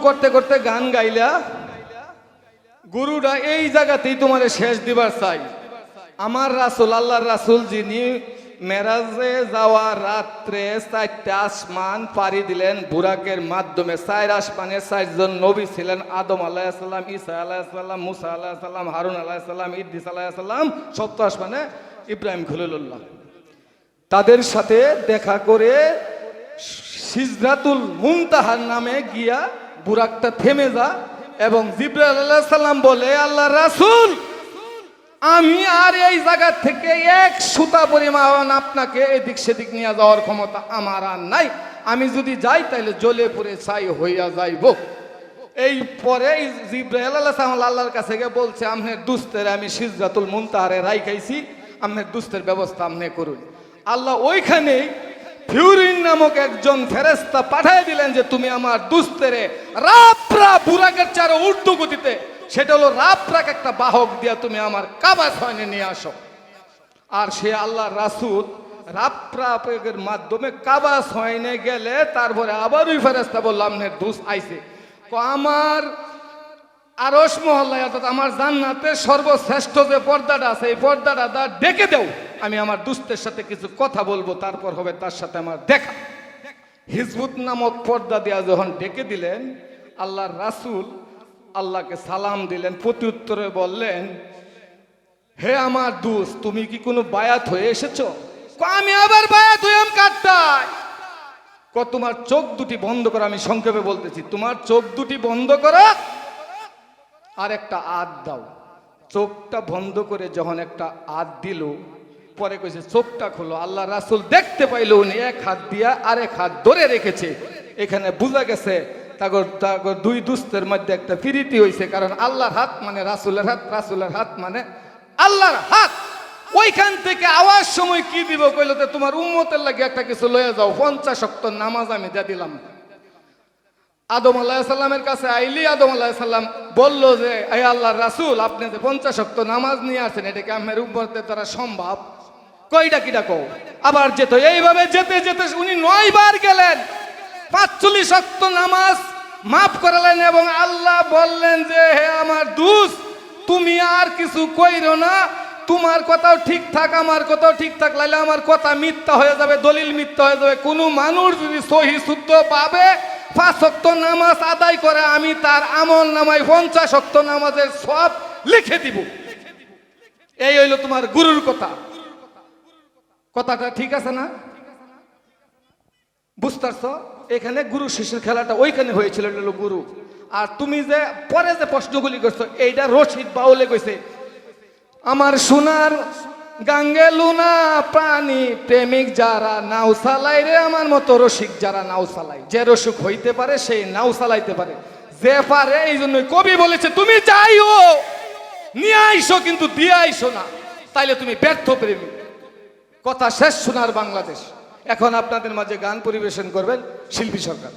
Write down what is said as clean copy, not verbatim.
করতে করতে গান গাইলা গুরুটা এই জায়গাতেই তোমার শেষ দিবার চাই। আমার রাসূল, আল্লাহর রাসূল যিনি মেরাজে যাওয়ার রাত্রে 4টা আসমান পাড়ি দিলেন বুরাকের মাধ্যমে। 4 আসমানে 4 জন নবী ছিলেন, আদম আলাইহিস সালাম, ঈসা আলাইহিস সালাম, মুসা আলাইহিস সালাম, হারুন আলাইহিস সালাম, ইদ্রিস আলাইহিস সালাম, 7 আসমানে ইব্রাহিম খলিলুল্লাহ। তাদের সাথে দেখা করে সিদরাতুল মুনতাহার নামে গিয়া বুরাকটা থেমে যা এবং জিবরাইল আলাইহিস সালাম বলে, আল্লাহর রাসূল আমি আর এই জায়গা থেকে এক সুতা পরিমাণ আপনাকে এদিক সেদিক নিয়ে যাওয়ার ক্ষমতা আমার আর নাই। আমি যদি যাই তাহলে জ্বলে পুড়ে ছাই হইয়া যাইব। এই পরে জিবরাইল আলাইহিস সালাম আল্লাহর কাছে গিয়ে বলছে, আপনার দুস্তের আমি সিদরাতুল মুনতাহারে রাইখাইছি, আপনার দুস্তের ব্যবস্থা আপনি করুন। আল্লাহ ওইখানেই ফিউরিন নামক একজন ফেরেশতা পাঠিয়ে দিলেন যে তুমি আমার দুস্তেরে রাপরা বুরাকের চারে উর্দু গতিতে, সেটা হলো রাপরাক একটা বাহক দিয়া তুমি আমার কাবা শয়নে নিয়ে আসো। আর সে আল্লাহর রাসূল রাপরাকের মাধ্যমে কাবা শয়নে গেলে তারপরে আবার ওই ফেরেশতা বলল, আপনার দুস আইছে। আমার আরশ মহল্লায় অর্থাৎ আমার জান্নাতের সর্বশ্রেষ্ঠ যে পর্দাটা আছে এই পর্দাটা ডেকে দেও, আমি আমার দুস্তের সাথে কিছু কথা বলবো, তারপর হবে তার সাথে আমার দেখা। হিজবুত নামক পর্দা দিয়া যখন ডেকে দিলেন, আল্লাহর রাসূল আল্লাহকে সালাম দিলেন, প্রতি উত্তরে বললেন, হে আমার দুস্ত তুমি কি কোনো বায়াত হয়ে এসেছো? আমি আবার বায়াত হইলাম কাটটায়। তোমার চোখ দুটি বন্ধ করো, আমি সংক্ষেপে বলতেছি, তোমার চোখ দুটি বন্ধ করো আর একটা আদ দাও। চোখটা বন্ধ করে যখন একটা আদ দিল, পরে কইছে চোখটা খোলো। আল্লাহ রাসূল দেখতে পাইল উনি এক হাত দিয়া আরেক হাত ধরে রেখেছে। এখানে বোঝা গেছে তাগর দুই দুস্তের মধ্যে একটা প্রীতি হয়েছে, কারণ আল্লাহর হাত মানে রাসূলের হাত, রাসূলের হাত মানে আল্লাহর হাত। ওইখান থেকে আওয়াজ সময় কি দিব কইলো, তোমার উম্মতের লাগে একটা কিছু লয়ে যাও, 50 ওয়াক্ত নামাজ আমি দিয়ে দিলাম। আদম আলাইহিস সালামের কাছে আইলি আদম আলাইহিস সালাম বলল যে, হে আল্লাহর রাসূল আপনি যে 50 ওয়াক্ত নামাজ নিয়ে আসেন, এটা কি আমার উম্মতের দ্বারা সম্ভব? কয়টা কিটা কও। আবার যেত, এইভাবে যেতে যেতে উনি 9 বার গেলেন, 45 ওয়াক্ত নামাজ মাফ করালেন এবং আল্লাহ বললেন যে, হে আমার দোস্ত তুমি আর কিছু কইরো না, তোমার কথাও ঠিক থাক আমার কথাও ঠিক থাক, লাইলে আমার কথা মিথ্যা হয়ে যাবে, দলিল মিথ্যা হয়ে যাবে। কোনো মানুষ যদি সহি শুদ্ধ পাবে 5 ওয়াক্ত নামাজ আদায় করে, আমি তার আমল নামায় 50 ওয়াক্ত নামাজের সব লিখে দিব। এই হইল তোমার গুরুর কথা। কথাটা ঠিক আছে না? বুঝতেছ? এখানে গুরু শিষ্যের খেলাটা ওইখানে হয়েছিল, গুরু। আর তুমি যে পরে যে প্রশ্নগুলি করছো এইটা রশিদ বাউলে কইছে, আমার সোনার গাঙ্গে লুনা প্রাণী প্রেমিক যারা নাও চালাই রে, আমার মতো রসিক যারা নাও চালাই। যে রসিক হইতে পারে সেই নাও চালাইতে পারে, যে পারে। এই জন্য কবি বলেছে, তুমি যাইও নিয়ে আইসো কিন্তু দিয়ে আইসো না, তাইলে তুমি ব্যর্থ প্রেমিক। কথা শেষ। সোনার বাংলাদেশ। এখন আপনাদের মাঝে গান পরিবেশন করবেন শিল্পী সরকার।